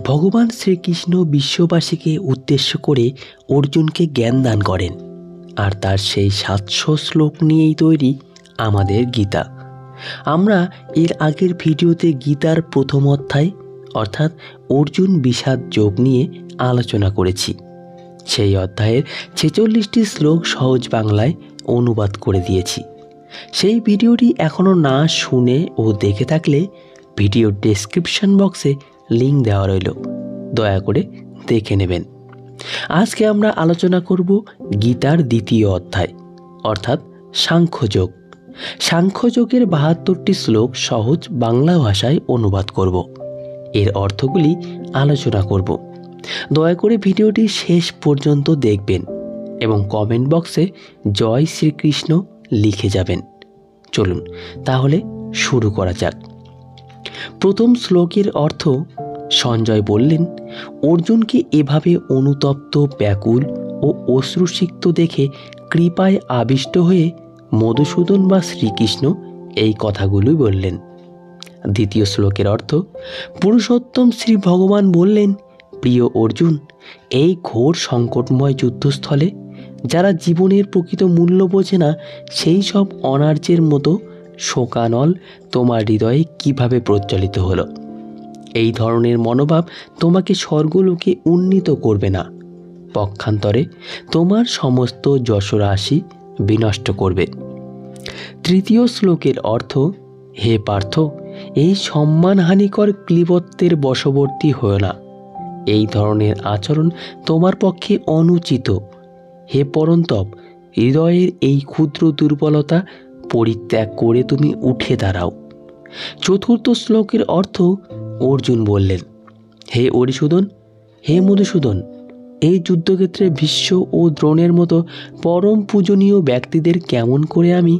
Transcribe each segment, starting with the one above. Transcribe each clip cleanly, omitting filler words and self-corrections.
ভগবান শ্রীকৃষ্ণ বিশ্ববাসীকে উদ্দেশ্য করে অর্জুনকে জ্ঞান দান করেন, আর তার সেই 700 শ্লোক নিয়েই তৈরি আমাদের গীতা। আমরা এর আগের ভিডিওতে গীতার প্রথম অধ্যায় অর্থাৎ অর্জুন বিষাদ যোগ নিয়ে আলোচনা করেছি। সেই অধ্যায়ের 46টি শ্লোক সহজ বাংলায় অনুবাদ করে দিয়েছি। সেই ভিডিওটি এখনও না শুনে ও দেখে থাকলে ভিডিওর ডেসক্রিপশন বক্সে লিঙ্ক দেওয়া রইল, দয়া করে দেখে নেবেন। আজকে আমরা আলোচনা করব গীতার দ্বিতীয় অধ্যায় অর্থাৎ সাংখ্যযোগ। সাংখ্যযোগের 72টি শ্লোক সহজ বাংলা ভাষায় অনুবাদ করব। এর অর্থগুলি আলোচনা করব। দয়া করে ভিডিওটি শেষ পর্যন্ত দেখবেন এবং কমেন্ট বক্সে জয় শ্রীকৃষ্ণ লিখে যাবেন। চলুন তাহলে শুরু করা যাক। প্রথম শ্লোকের অর্থ, সঞ্জয় বললেন, অর্জুনকে এভাবে অনুতপ্ত, ব্যাকুল ও অশ্রুসিক্ত দেখে কৃপায় আবিষ্ট হয়ে মধুসূদন বা শ্রীকৃষ্ণ এই কথাগুলোই বললেন। দ্বিতীয় শ্লোকের অর্থ, পুরুষোত্তম শ্রী ভগবান বললেন, প্রিয় অর্জুন, এই ঘোর সংকটময় যুদ্ধস্থলে যারা জীবনের প্রকৃত মূল্য বোঝে না, সেই সব অনার্যের মতো শোকানল তোমার হৃদয়ে কিভাবে প্রজ্বলিত হলো? এই ধরনের মনোভাব তোমাকে স্বর্গলোকে উন্নীত করবে না, পক্ষান্তরে তোমার সমস্ত যশরাশি বিনষ্ট করবে। তৃতীয় শ্লোকের অর্থ, হে পার্থ, এই সম্মানহানিকর ক্লীবত্বের বশবর্তী হও না। এই ধরনের আচরণ তোমার পক্ষে অনুচিত। হে পরন্তপ, হৃদয়ের এই ক্ষুদ্র দুর্বলতা পরিত্যাগ করে তুমি উঠে দাঁড়াও। চতুর্থ শ্লোকের অর্থ, অর্জুন বললেন, হে অরিসূদন, হে মধুসূদন, এই যুদ্ধক্ষেত্রে ভীষ্ম ও দ্রোণের মতো পরম পূজনীয় ব্যক্তিদের কেমন করে আমি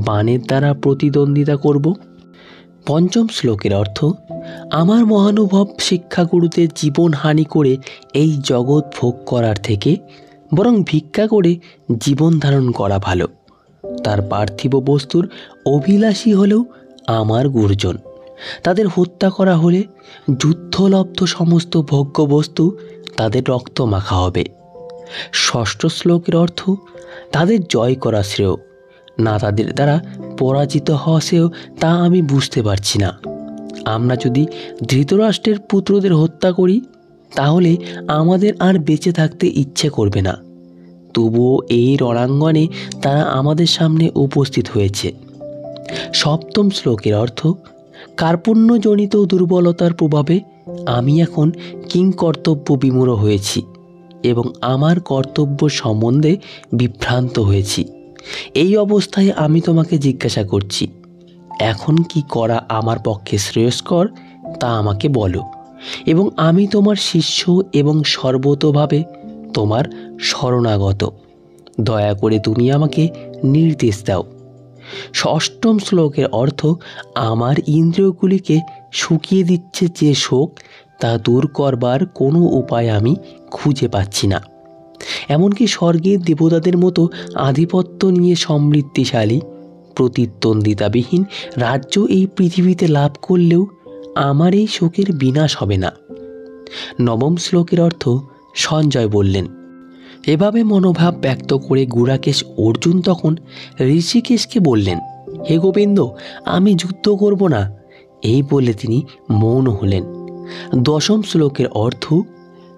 বাণের দ্বারা প্রতিদ্বন্দ্বিতা করব? পঞ্চম শ্লোকের অর্থ, আমার মহানুভব শিক্ষাগুরুতে জীবনহানি করে এই জগৎ ভোগ করার থেকে বরং ভিক্ষা করে জীবন ধারণ করা ভালো। তার পার্থিব বস্তুর অভিলাষী হলেও আমার গুরুজন। তাদের হত্যা করা হলে যুদ্ধলব্ধ সমস্ত ভোগ্য বস্তু তাদের রক্ত মাখা হবে। ষষ্ঠ শ্লোকের অর্থ, তাদের জয় করা শ্রেয় না তাদের দ্বারা পরাজিত হওয়া শ্রেয়, তা আমি বুঝতে পারছি না। আমরা যদি ধৃতরাষ্ট্রের পুত্রদের হত্যা করি তাহলে আমাদের আর বেঁচে থাকতে ইচ্ছে করবে না। তবুও এই রণাঙ্গনে তারা আমাদের সামনে উপস্থিত হয়েছে। সপ্তম শ্লোকের অর্থ, কার্পণ্যজনিত দুর্বলতার প্রভাবে আমি এখন কিংকর্তব্য বিমূঢ় হয়েছি এবং আমার কর্তব্য সম্বন্ধে বিভ্রান্ত হয়েছি। এই অবস্থায় আমি তোমাকে জিজ্ঞাসা করছি, এখন কি করা আমার পক্ষে শ্রেয়স্কর তা আমাকে বলো, এবং আমি তোমার শিষ্য এবং সর্বতোভাবে তোমার শরণাগত। দয়া করে তুমি আমাকে নির্দেশ দাও। ষষ্ঠম শ্লোকের অর্থ, আমার ইন্দ্রিয়গুলিকে শুকিয়ে দিচ্ছে যে শোক, তা দূর করবার কোনো উপায় আমি খুঁজে পাচ্ছি না। এমনকি স্বর্গের দেবতাদের মতো আধিপত্য নিয়ে সমৃদ্ধিশালী প্রতিদ্বন্দ্বিতাবিহীন রাজ্য এই পৃথিবীতে লাভ করলেও আমার এই শোকের বিনাশ হবে না। নবম শ্লোকের অর্থ, সঞ্জয় বললেন, এভাবে মনোভাব ব্যক্ত করে গুড়াকেশ অর্জুন তখন ঋষিকেশকে বললেন, হে গোবিন্দ, আমি যুদ্ধ করব না। এই বলে তিনি মৌন হলেন। দশম শ্লোকের অর্থ,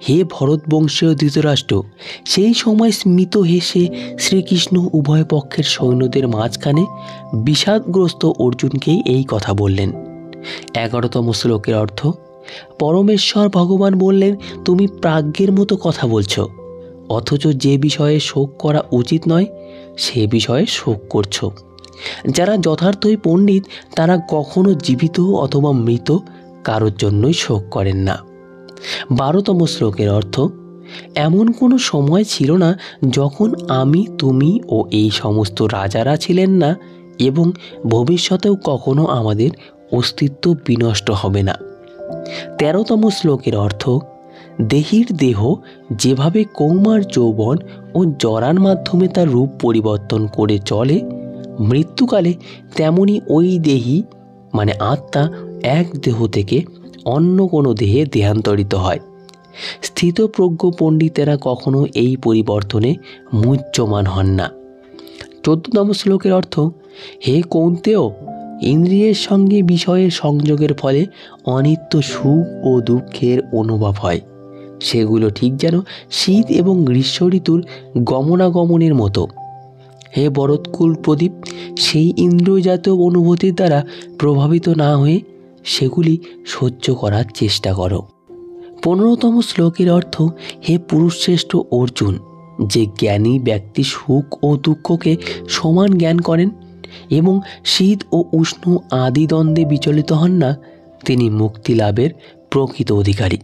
হে ভরতবংশীয় ধৃতরাষ্ট্র, সেই সময় স্মিত হেসে শ্রীকৃষ্ণ উভয় পক্ষের সৈন্যদের মাঝখানে বিষাদগ্রস্ত অর্জুনকেই এই কথা বললেন। 11তম শ্লোকের অর্থ, পরমেশ্বর ভগবান বললেন, তুমি প্রাজ্ঞের মতো কথা বলছ, অথচ যে বিষয়ে শোক করা উচিত নয় সে বিষয়ে শোক করছ। যারা যথার্থই পণ্ডিত তারা কখনো জীবিত অথবা মৃত কারোর জন্যই শোক করেন না। 12তম শ্লোকের অর্থ, এমন কোনো সময় ছিল না যখন আমি, তুমি ও এই সমস্ত রাজারা ছিলেন না, এবং ভবিষ্যতেও কখনো আমাদের অস্তিত্ব বিনষ্ট হবে না। 13তম শ্লোকের অর্থ, দেহীর দেহ যেভাবে কৌমার যৌবন ও জরার মাধ্যমে তার রূপ পরিবর্তন করে চলে, মৃত্যুকালে তেমনি ওই দেহী মানে আত্মা এক দেহ থেকে অন্য কোনো দেহে দেহান্তরিত হয়। স্থিতপ্রজ্ঞ পণ্ডিতেরা কখনো এই পরিবর্তনে মুহ্যমান হন না। 14তম শ্লোকের অর্থ, হে কৌন্তেয়, ইন্দ্রিয়ের সঙ্গে বিষয়ের সংযোগের ফলে অনিত্য সুখ ও দুঃখের অনুভব হয়। সেগুলো ঠিক যেন শীত এবং গ্রীষ্ম ঋতুর গমনাগমনের মতো। হে বরদকুল প্রদীপ, সেই ইন্দ্রিয়জাত অনুভূতির দ্বারা প্রভাবিত না হয়ে সেগুলি সহ্য করার চেষ্টা করো। 15তম শ্লোকের অর্থ, হে পুরুষশ্রেষ্ঠ অর্জুন, যে জ্ঞানী ব্যক্তি সুখ ও দুঃখকে সমান জ্ঞান করেন এবং শীত ও উষ্ণ আদি দ্বন্দ্বে বিচলিত হন না, তিনি মুক্তি লাভের প্রকৃত অধিকারী।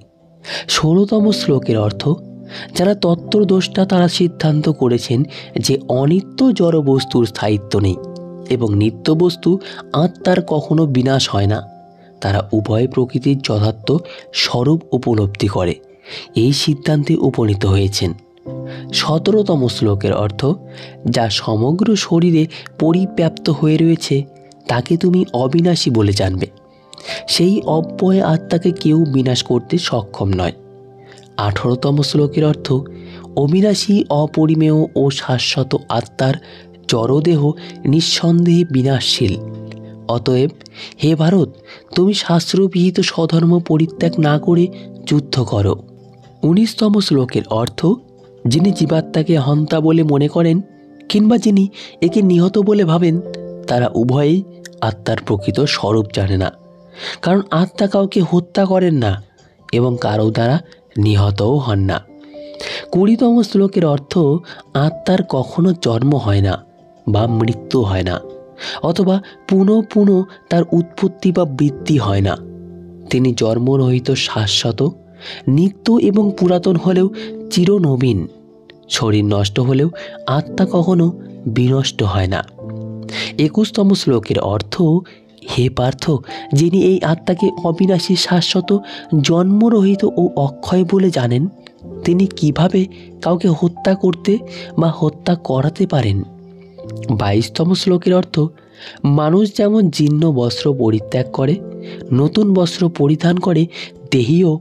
16তম শ্লোকের অর্থ, যারা তত্ত্বদ্রষ্টা তারা সিদ্ধান্ত করেছেন যে অনিত্য জড় বস্তুর স্থায়িত্ব নেই এবং নিত্য বস্তু আত্মার কখনো বিনাশ হয় না। তারা উভয় প্রকৃতির যথার্থ স্বরূপ উপলব্ধি করে এই সিদ্ধান্তে উপনীত হয়েছেন। 17তম শ্লোকের অর্থ, যা সমগ্র শরীরে পরিব্যাপ্ত হয়ে রয়েছে তাকে তুমি অবিনাশী বলে জানবে। সেই অব্যয় আত্মাকে কেউ বিনাশ করতে সক্ষম নয়। 18তম শ্লোকের অর্থ, অবিনাশী অপরিমেয় ও শাশ্বত আত্মার জড়দেহ নিঃসন্দেহে বিনাশশীল। অতএব হে ভারত, তুমি শাস্ত্রবিহিত স্বধর্ম পরিত্যাগ না করে যুদ্ধ করো। 19তম শ্লোকের অর্থ, যিনি জীবাত্মাকে হন্তা বলে মনে করেন কিংবা যিনি একে নিহত বলে ভাবেন, তারা উভয়েই আত্মার প্রকৃত স্বরূপ জানে না, কারণ আত্মা কাউকে হত্যা করেন না এবং কারো দ্বারা নিহতও হন না। 20তম শ্লোকের অর্থ, আত্মার কখনো জন্ম হয় না বা মৃত্যু হয় না, অথবা পুনঃ পুনঃ তার উৎপত্তি বা বৃদ্ধি হয় না। তিনি জন্মরহিত, শাশ্বত, নিত্য এবং পুরাতন হলেও চিরনবীন। শরীর নষ্ট হলেও আত্মা কখনো বিনষ্ট হয় না। 21তম শ্লোকের অর্থ, হে পার্থ, যিনি এই আত্মাকে অবিনাশী, শাশ্বত, জন্মরহিত ও অক্ষয় বলে জানেন, তিনি কিভাবে কাউকে হত্যা করতে বা হত্যা করাতে পারেন? 22তম শ্লোকের অর্থ, মানুষ যেমন জীর্ণ বস্ত্র পরিত্যাগ করে নতুন বস্ত্র পরিধান করে, দেহীও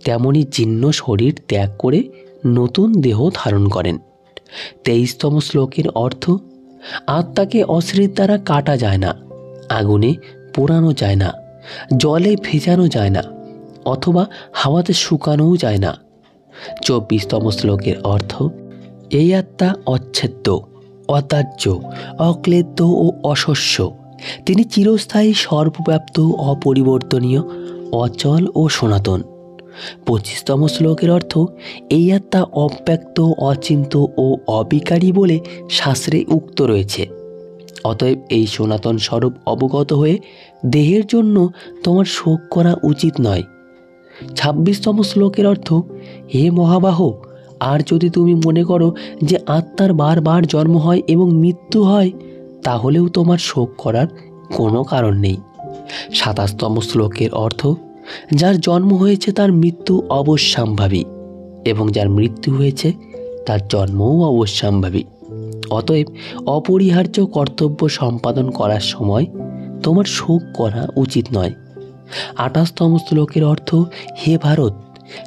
তেমনি জীর্ণ শরীর ত্যাগ করে নতুন দেহ ধারণ করেন। 23তম শ্লোকের অর্থ, আত্মাকে অশ্রীর দ্বারা কাটা যায় না, আগুনে পোড়ানো যায় না, জলে ভেজানো যায় না, অথবা হাওয়াতে শুকানোও যায় না। 24তম শ্লোকের অর্থ, এই আত্মা অচ্ছেদ্য, অত্যাজ্য, অক্লেদ্য ও অশস্য। তিনি চিরস্থায়ী, সর্বব্যাপ্ত, অপরিবর্তনীয়, অচল ও সনাতন। 25তম শ্লোকের অর্থ, এই আত্মা অব্যক্ত, অচিন্ত ও অবিকারী বলে শাস্ত্রে উক্ত রয়েছে। অতএব এই সনাতন স্বরূপ অবগত হয়ে দেহের জন্য তোমার শোক করা উচিত নয়। 26তম শ্লোকের অর্থ, হে মহাবাহ, আর যদি তুমি মনে করো যে আত্মার বারবার জন্ম হয় এবং মৃত্যু হয়, তাহলেও তোমার শোক করার কোনো কারণ নেই। 27তম শ্লোকের অর্থ, যার জন্ম হয়েছে তার মৃত্যু অবশ্যম্ভাবী এবং যার মৃত্যু হয়েছে তার জন্মও অবশ্যম্ভাবী। অতএব অপরিহার্য কর্তব্য সম্পাদন করার সময় তোমার শোক করা উচিত নয়। 28তম শ্লোকের অর্থ, হে ভারত,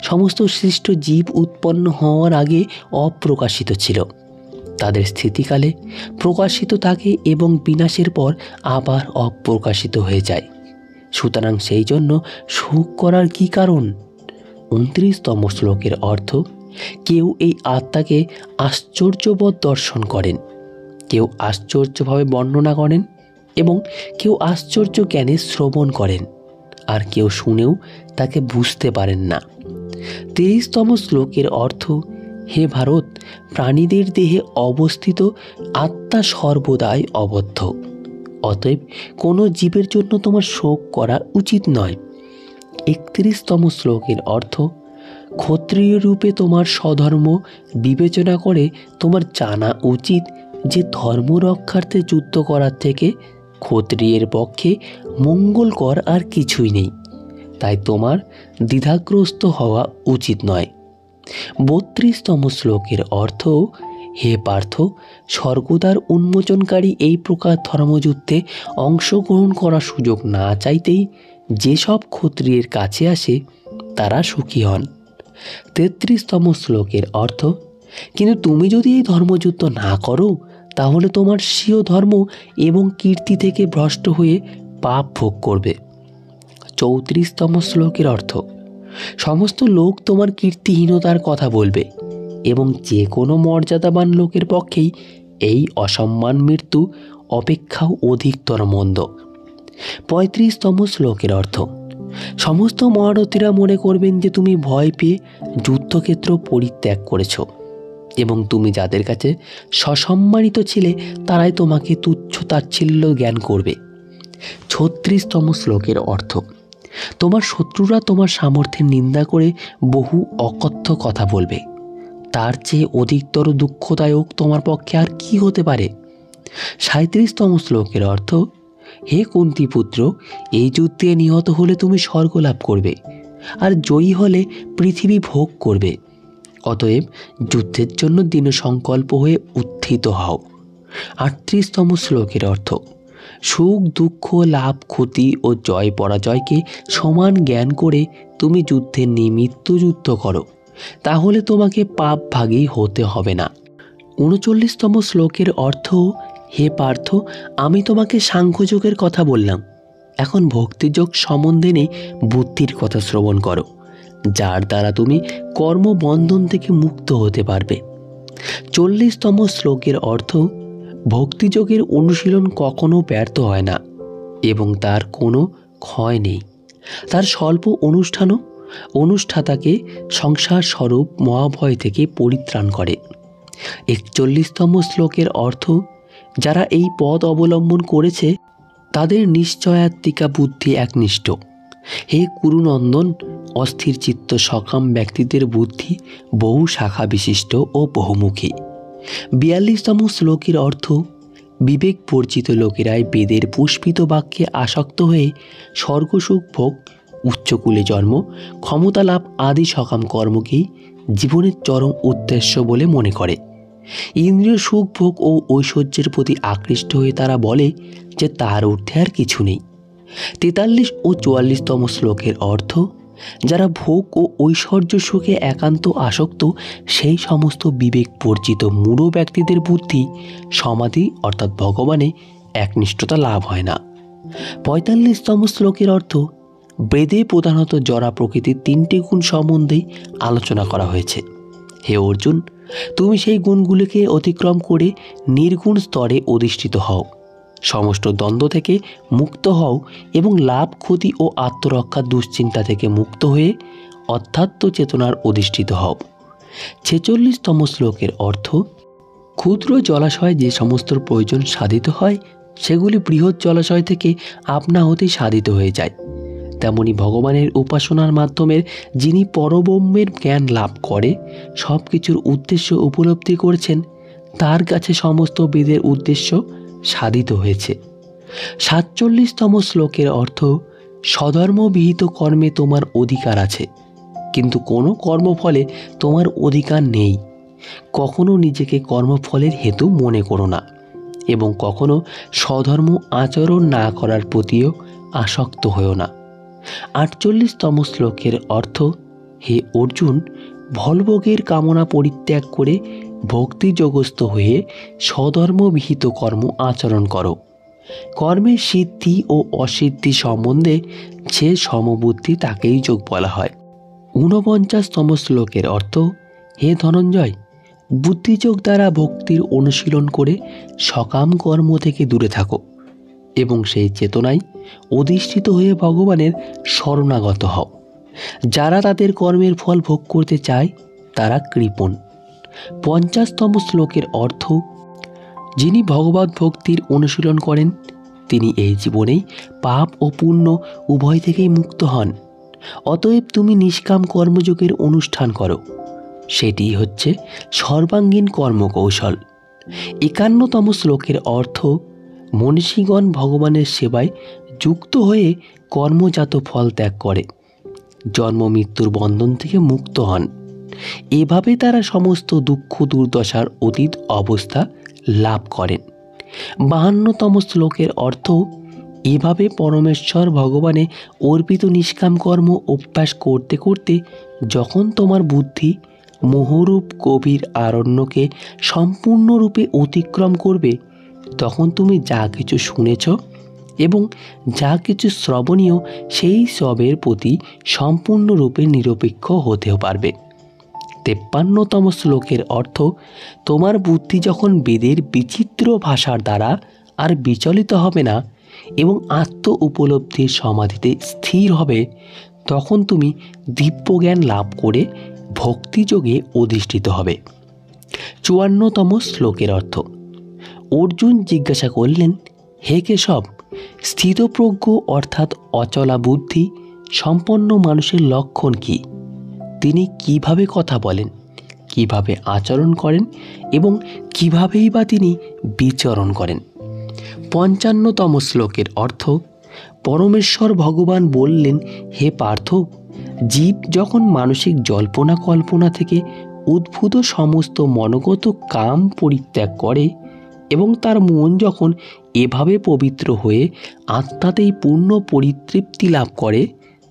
সমস্ত সৃষ্ট জীব উৎপন্ন হওয়ার আগে অপ্রকাশিত ছিল। তাদের স্থিতিকালে প্রকাশিত থাকে এবং বিনাশের পর আবার অপ্রকাশিত হয়ে যায়। সুতরাং সেই জন্য শোক করার কি কারণ? 29তম শ্লোকের অর্থ, কেউ এই আত্মাকে আশ্চর্যবৎ দর্শন করেন, কেউ আশ্চর্যভাবে বর্ণনা করেন এবং কেউ আশ্চর্য জ্ঞানে শ্রবণ করেন, আর কেউ শুনেও তাকে বুঝতে পারেন না। 30তম শ্লোকের অর্থ, হে ভারত, প্রাণীদের দেহে অবস্থিত আত্মা সর্বদাই অবদ্ধ। অতএব কোনো জীবের জন্য তোমার শোক করা উচিত নয়। 31তম শ্লোকের অর্থ, ক্ষত্রিয় রূপে তোমার স্বধর্ম বিবেচনা করে তোমার জানা উচিত যে ধর্ম রক্ষার্থে যুদ্ধ করার থেকে ক্ষত্রিয়ের পক্ষে মঙ্গলকর আর কিছুই নেই। তাই তোমার দ্বিধাগ্রস্ত হওয়া উচিত নয়। 32তম শ্লোকের অর্থ, হে পার্থ, স্বর্গদ্বার উন্মোচনকারী এই প্রকার ধর্মযুদ্ধে অংশগ্রহণ করার সুযোগ না চাইতেই যেসব ক্ষত্রিয়ের কাছে আসে তারা সুখী হন। 33তম শ্লোকের অর্থ, কিন্তু তুমি যদি এই ধর্মযুদ্ধ না করো তাহলে তোমার স্বীয় ধর্ম এবং কীর্তি থেকে ভ্রষ্ট হয়ে পাপ ভোগ করবে। 34তম শ্লোকের অর্থ, সমস্ত লোক তোমার কীর্তিহীনতার কথা বলবে এবং যে কোনো মর্যাদাবান লোকের পক্ষেই এই অসম্মান মৃত্যু অপেক্ষাও অধিকতর মন্দ। 35তম শ্লোকের অর্থ, সমস্ত মহারথীরা মনে করবেন যে তুমি ভয় পেয়ে যুদ্ধক্ষেত্র পরিত্যাগ করেছ এবং তুমি যাদের কাছে সসম্মানিত ছিলে তারাই তোমাকে তুচ্ছ তাচ্ছিল্য জ্ঞান করবে। 36তম শ্লোকের অর্থ, তোমার শত্রুরা তোমার সামর্থ্যের নিন্দা করে বহু অকথ্য কথা বলবে। তার চেয়ে অধিকতর দুঃখদায়ক তোমার পক্ষে আর কি হতে পারে। 37তম শ্লোকের অর্থ, হে কুন্তিপুত্র, এই যুদ্ধে নিহত হলে তুমি স্বর্গ লাভ করবে আর জয়ী হলে পৃথিবী ভোগ করবে। অতএব যুদ্ধের জন্য দৃঢ় সংকল্প হয়ে উত্থিত হও। 38তম শ্লোকের অর্থ, সুখ দুঃখ লাভ ক্ষতি ও জয় পরাজয়কে সমান জ্ঞান করে তুমি যুদ্ধের নিমিত্ত যুদ্ধ করো, তাহলে তোমাকে পাপ ভাগী হতে হবে না। 39তম শ্লোকের অর্থ, হে পার্থ, আমি তোমাকে সাংখ্যযোগের কথা বললাম, এখন ভক্তিযোগ সম্বন্ধে নেই বুদ্ধির কথা শ্রবণ করো, যার দ্বারা তুমি কর্মবন্ধন থেকে মুক্ত হতে পারবে। 40তম শ্লোকের অর্থ, ভক্তিযোগের অনুশীলন কখনো ব্যর্থ হয় না এবং তার কোনো ক্ষয় নেই। তার স্বল্প অনুষ্ঠানও অনুষ্ঠাতাকে সংসার স্বরূপ মহাভয় থেকে পরিত্রাণ করে। 41তম শ্লোকের অর্থ, যারা এই পথ অবলম্বন করেছে তাদের নিশ্চয়াত্মিকা বুদ্ধি একনিষ্ঠ। হে কুরুনন্দন, অস্থির চিত্ত সকাম ব্যক্তিদের বুদ্ধি বহু শাখা বিশিষ্ট ও বহুমুখী। 42তম শ্লোকের অর্থ, বিবেক বর্জিত লোকেরাই বেদের পুষ্পিত বাক্যে আসক্ত হয়ে স্বর্গসুখ ভোগ, উচ্চকুলে জন্ম, ক্ষমতা লাভ আদি সকাম কর্মকেই জীবনের চরম উদ্দেশ্য বলে মনে করে। ইন্দ্রিয় সুখ ভোগ ও ঐশ্বর্যের প্রতি আকৃষ্ট হয়ে তারা বলে যে তার ঊর্ধ্বে আর কিছু নেই। 43 ও 44তম শ্লোকের অর্থ, যারা ভোগ ও ঐশ্বর্য সুখে একান্ত আসক্ত সেই সমস্ত বিবেক বর্জিত মূঢ় ব্যক্তিদের বুদ্ধি সমাধি অর্থাৎ ভগবানে একনিষ্ঠতা লাভ হয় না। 45তম শ্লোকের অর্থ, বেদে প্রধানত জড়া প্রকৃতির 3টি গুণ সম্বন্ধেই আলোচনা করা হয়েছে। হে অর্জুন, তুমি সেই গুণগুলিকে অতিক্রম করে নির্গুণ স্তরে অধিষ্ঠিত হও, সমস্ত দ্বন্দ্ব থেকে মুক্ত হও এবং লাভ ক্ষতি ও আত্মরক্ষার দুশ্চিন্তা থেকে মুক্ত হয়ে অধ্যাত্ম চেতনার অধিষ্ঠিত হও। 46তম শ্লোকের অর্থ, ক্ষুদ্র জলাশয়ে যে সমস্ত প্রয়োজন সাধিত হয় সেগুলি বৃহৎ জলাশয় থেকে আপনা হতেই সাধিত হয়ে যায়। তেমনি ভগবানের উপাসনার মাধ্যমে যিনি পরব্রহ্মের জ্ঞান লাভ করে সব কিছুর উদ্দেশ্য উপলব্ধি করেছেন, তার কাছে সমস্ত বেদের উদ্দেশ্য সাধিত হয়েছে। 47তম শ্লোকের অর্থ, স্বধর্মবিহিত কর্মে তোমার অধিকার আছে, কিন্তু কোনো কর্মফলে তোমার অধিকার নেই। কখনো নিজেকে কর্মফলের হেতু মনে করো না এবং কখনো স্বধর্ম আচরণ না করার প্রতিও আসক্ত হও না। 48তম শ্লোকের অর্থ, হে অর্জুন, ভলভোগের কামনা পরিত্যাগ করে ভক্তিযোগস্থ হয়ে স্বধর্মবিহিত কর্ম আচরণ করো। কর্মের সিদ্ধি ও অসিদ্ধি সম্বন্ধে যে সমবুদ্ধি তাকেই যোগ বলা হয়। 49তম শ্লোকের অর্থ, হে ধনঞ্জয়, বুদ্ধিযোগ দ্বারা ভক্তির অনুশীলন করে সকাম কর্ম থেকে দূরে থাকো এবং সেই চেতনায় অধিষ্ঠিত হয়ে ভগবানের শরণাগত হও। যারা তাদের কর্মের ফল ভোগ করতে চায় তারা কৃপণ। 50তম শ্লোকের অর্থ, যিনি ভগবত ভক্তির অনুশীলন করেন তিনি এই জীবনেই পাপ ও পুণ্য উভয় থেকেই মুক্ত হন। অতএব তুমি নিষ্কাম কর্মযোগের অনুষ্ঠান করো, সেটি হচ্ছে সর্বাঙ্গীন কর্মকৌশল। 51তম শ্লোকের অর্থ, মনীষীগণ ভগবানের সেবায় যুক্ত হয়ে কর্মজাত ফল ত্যাগ করে জন্ম মৃত্যুর বন্ধন থেকে মুক্ত হন। এভাবে তারা সমস্ত দুঃখ দুর্দশার অতীত অবস্থা লাভ করেন। 52তম শ্লোকের অর্থ, এভাবে পরমেশ্বর ভগবানে অর্পিত নিষ্কাম কর্ম অভ্যাস করতে করতে যখন তোমার বুদ্ধি মোহরূপ গভীর আরণ্যকে সম্পূর্ণরূপে অতিক্রম করবে, তখন তুমি যা কিছু শুনেছ এবং যা কিছু শ্রবণীয় সেই সবের প্রতি সম্পূর্ণরূপে নিরপেক্ষ হতেও পারবে। 53তম শ্লোকের অর্থ, তোমার বুদ্ধি যখন বেদের বিচিত্র ভাষার দ্বারা আর বিচলিত হবে না এবং আত্ম উপলব্ধির সমাধিতে স্থির হবে, তখন তুমি দিব্যজ্ঞান লাভ করে ভক্তিযোগে অধিষ্ঠিত হবে। 54তম শ্লোকের অর্থ, অর্জুন জিজ্ঞাসা করলেন, হে কেশব, স্থিতপ্রজ্ঞ অর্থাৎ অচলা বুদ্ধি সম্পন্ন মানুষের লক্ষণ কি? তিনি কিভাবে কথা বলেন, কিভাবে আচরণ করেন এবং কিভাবেই বা তিনি বিচরণ করেন? 55তম শ্লোকের অর্থ, পরমেশ্বর ভগবান বললেন, হে পার্থ, জীব যখন মানসিক জল্পনা কল্পনা থেকে উদ্ভূত সমস্ত মনোগত কাম পরিত্যাগ করে এবং তার মন যখন এভাবে পবিত্র হয়ে আত্মাতেই পূর্ণ পরিতৃপ্তি লাভ করে,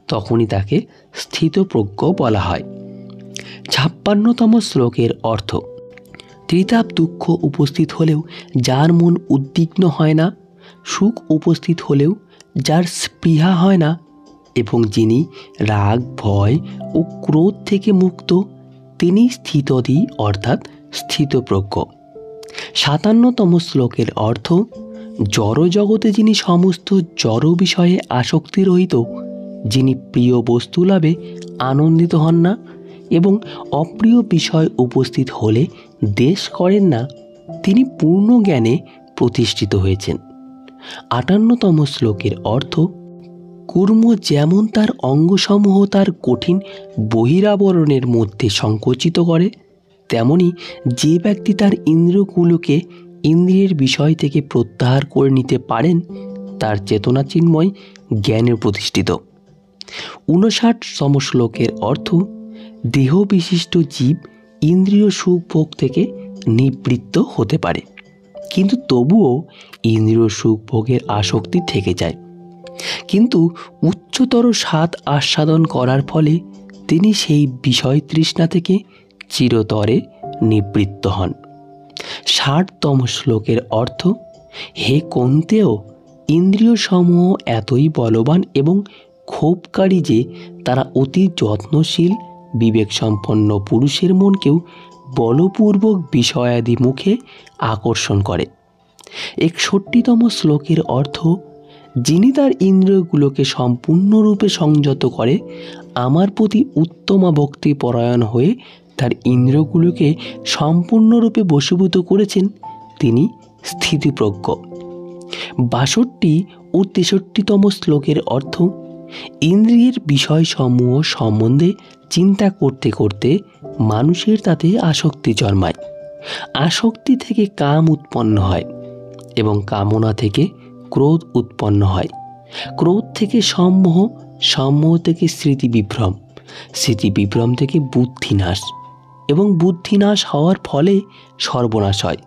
তখনই তাকে স্থিতপ্রজ্ঞ বলা হয়। 56তম শ্লোকের অর্থ, ত্রিতাপ দুঃখ উপস্থিত হলেও যার মন উদ্বিগ্ন হয় না, সুখ উপস্থিত হলেও যার স্পৃহা হয় না এবং যিনি রাগ ভয় ও ক্রোধ থেকে মুক্ত, তিনি স্থিতধী অর্থাৎ স্থিতপ্রজ্ঞ। 57তম শ্লোকের অর্থ, জড়জগতে যিনি সমস্ত জড় বিষয়ে আসক্তি রহিত, যিনি প্রিয় বস্তু লাভে আনন্দিত হন না এবং অপ্রিয় বিষয় উপস্থিত হলে দ্বেষ করেন না, তিনি পূর্ণ জ্ঞানে প্রতিষ্ঠিত হয়েছেন। 58তম শ্লোকের অর্থ, কূর্ম যেমন তার অঙ্গসমূহ তার কঠিন বহিরাবরণের মধ্যে সংকুচিত করে, তেমনি যে ব্যক্তি তার ইন্দ্রিয়গুলোকে ইন্দ্রিয়ের বিষয় থেকে প্রত্যাহার করে নিতে পারেন, তার চেতনা চিন্ময় জ্ঞানে প্রতিষ্ঠিত। 59তম শ্লোকের অর্থ, দেহ বিশিষ্ট জীব ইন্দ্রিয় সুখ ভোগ থেকে নিবৃত্ত হতে পারে, কিন্তু তবুও ইন্দ্রিয় সুখ ভোগের আসক্তি থেকে যায়, কিন্তু উচ্চতর স্বাদ আস্বাদন করার ফলে তিনি সেই বিষয় তৃষ্ণা থেকে চিরতরে নিবৃত্ত হন। 60তম শ্লোকের অর্থ, হে কন্তেয়, ইন্দ্রিয় সমূহ এতই বলবান এবং ক্ষোভকারী যে তারা অতি যত্নশীল বিবেকসম্পন্ন পুরুষের মনকেও বলপূর্বক বিষয়াদি মুখে আকর্ষণ করে। 61তম শ্লোকের অর্থ, যিনি তার ইন্দ্রিয়গুলোকে সম্পূর্ণরূপে সংযত করে আমার প্রতি উত্তমা ভক্তি পরায়ণ হয়ে তার ইন্দ্রিয়গুলোকে সম্পূর্ণরূপে বশীভূত করেছেন, তিনি স্থিতিপ্রজ্ঞ। 62 ও 63তম শ্লোকের অর্থ, ইন্দ্রিয়ের বিষয়সমূহ সম্বন্ধে চিন্তা করতে করতে মানুষের তাতে আসক্তি জন্মায়। আসক্তি থেকে কাম উৎপন্ন হয় এবং কামনা থেকে ক্রোধ উৎপন্ন হয়। ক্রোধ থেকে সম্মোহ, সম্মোহ থেকে স্মৃতিবিভ্রম, স্মৃতিবিভ্রম থেকে বুদ্ধিনাশ এবং বুদ্ধিনাশ হওয়ার ফলে সর্বনাশ হয়,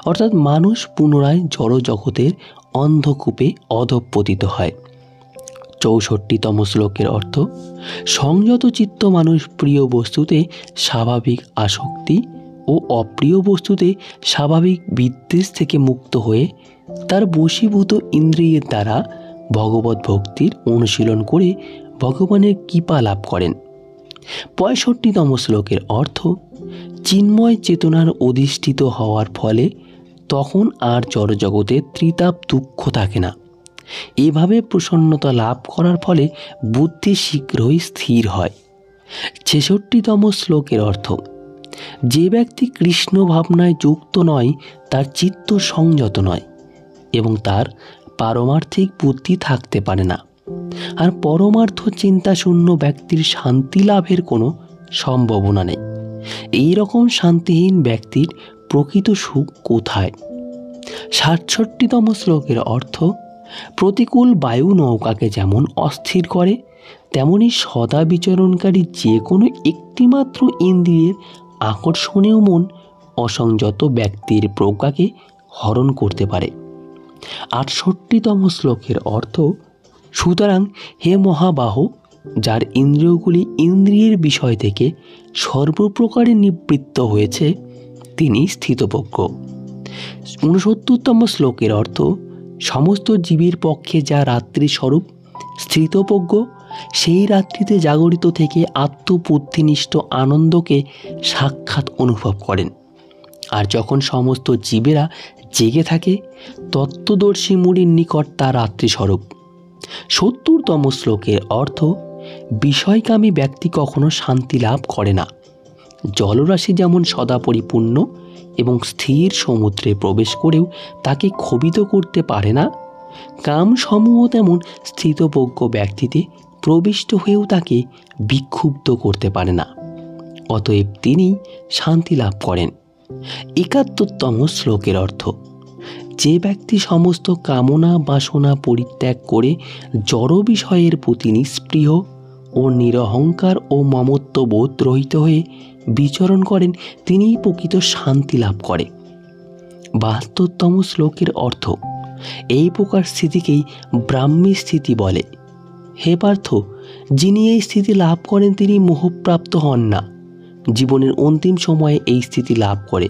অর্থাৎ মানুষ পুনরায় জড়জগতের অন্ধকূপে অধঃপতিত হয়। 64তম শ্লোকের অর্থ, সংযত চিত্ত মানুষ প্রিয় বস্তুতে স্বাভাবিক আসক্তি ও অপ্রিয় বস্তুতে স্বাভাবিক বিদ্বেষ থেকে মুক্ত হয়ে তার বশীভূত ইন্দ্রিয়ের দ্বারা ভগবত ভক্তির অনুশীলন করে ভগবানের কৃপা লাভ করেন। 65তম শ্লোকের অর্থ, চিন্ময় চেতনার অধিষ্ঠিত হওয়ার ফলে তখন আর জড়জগতে ত্রিতাপ দুঃখ থাকে না। এভাবে প্রসন্নতা লাভ করার ফলে বুদ্ধি শীঘ্রই স্থির হয়। 66তম শ্লোকের অর্থ, যে ব্যক্তি কৃষ্ণ ভাবনায় যুক্ত নয় তার চিত্ত সংযত নয় এবং তার পারমার্থিক বুদ্ধি থাকতে পারে না, আর পরমার্থ চিন্তাশূন্য ব্যক্তির শান্তি লাভের কোনো সম্ভাবনা নেই। এই রকম শান্তিহীন ব্যক্তির প্রকৃত সুখ কোথায়? 67তম শ্লোকের অর্থ, প্রতিকূল বায়ু নৌকাকে যেমন অস্থির করে, তেমনি সদা বিচরণকারী যে কোনো একটিমাত্র ইন্দ্রিয়ের আকর্ষণীয় মন অসংযত ব্যক্তির প্রজ্ঞাকে হরণ করতে পারে। 68তম শ্লোকের অর্থ, সুতরাং হে মহাবাহ, যার ইন্দ্রিয়গুলি ইন্দ্রিয়ের বিষয় থেকে সর্বপ্রকারে নিবৃত্ত হয়েছে, তিনি স্থিতপ্রজ্ঞ। 69তম শ্লোকের অর্থ, সমস্ত জীবের পক্ষে যা রাত্রি স্বরূপ স্থিতপ্রজ্ঞ, সেই রাত্রিতে জাগরিত থেকে আত্মবুদ্ধিনিষ্ঠ আনন্দকে সাক্ষাৎ অনুভব করেন। আর যখন সমস্ত জীবেরা জেগে থাকে, তত্ত্বদর্শী মুনির নিকট তা রাত্রিস্বরূপ। 70তম শ্লোকের অর্থ, বিষয়কামী ব্যক্তি কখনো শান্তি লাভ করে না। জলরাশি যেমন সদা পরিপূর্ণ এবং স্থির সমুদ্রে প্রবেশ করেও তাকে ক্ষোভিত করতে পারে না, কাম সমূহ তেমন স্থিতপ্রজ্ঞ ব্যক্তিতে প্রবিষ্ট হয়েও তাকে বিক্ষুব্ধ করতে পারে না। অতএব তিনি শান্তি লাভ করেন। 71তম শ্লোকের অর্থ, যে ব্যক্তি সমস্ত কামনা বাসনা পরিত্যাগ করে জড় বিষয়ের প্রতি নিস্পৃহ ও নিরহংকার ও মমত্ববোধ রহিত হয়ে বিচরণ করেন, তিনিই প্রকৃত শান্তি লাভ করে। 72তম শ্লোকের অর্থ, এই প্রকার স্থিতিকেই ব্রাহ্মী স্থিতি বলে। হে পার্থ, যিনি এই স্থিতি লাভ করেন তিনি মোহপ্রাপ্ত হন না। জীবনের অন্তিম সময়ে এই স্থিতি লাভ করে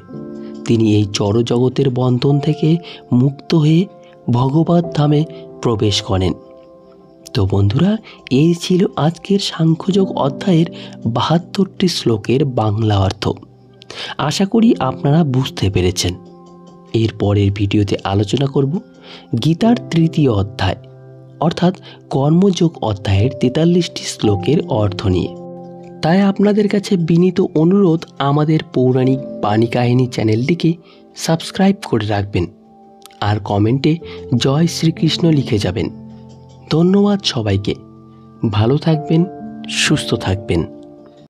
তিনি এই জড়জগতের বন্ধন থেকে মুক্ত হয়ে ভগবত ধামে প্রবেশ করেন। তো বন্ধুরা, এই ছিল আজকের সাংখ্যযোগ অধ্যায়ের 72টি শ্লোকের বাংলা অর্থ। আশা করি আপনারা বুঝতে পেরেছেন। এর পরের ভিডিওতে আলোচনা করব গীতার 3য় অধ্যায় অর্থাৎ কর্মযোগ অধ্যায়ের 43টি শ্লোকের অর্থ নিয়ে। তাই আপনাদের কাছে বিনীত অনুরোধ, আমাদের পৌরাণিক বাণী কাহিনী চ্যানেলটিকে সাবস্ক্রাইব করে রাখবেন আর কমেন্টে জয় শ্রীকৃষ্ণ লিখে যাবেন। ধন্যবাদ সবাইকে। ভালো থাকবেন, সুস্থ থাকবেন।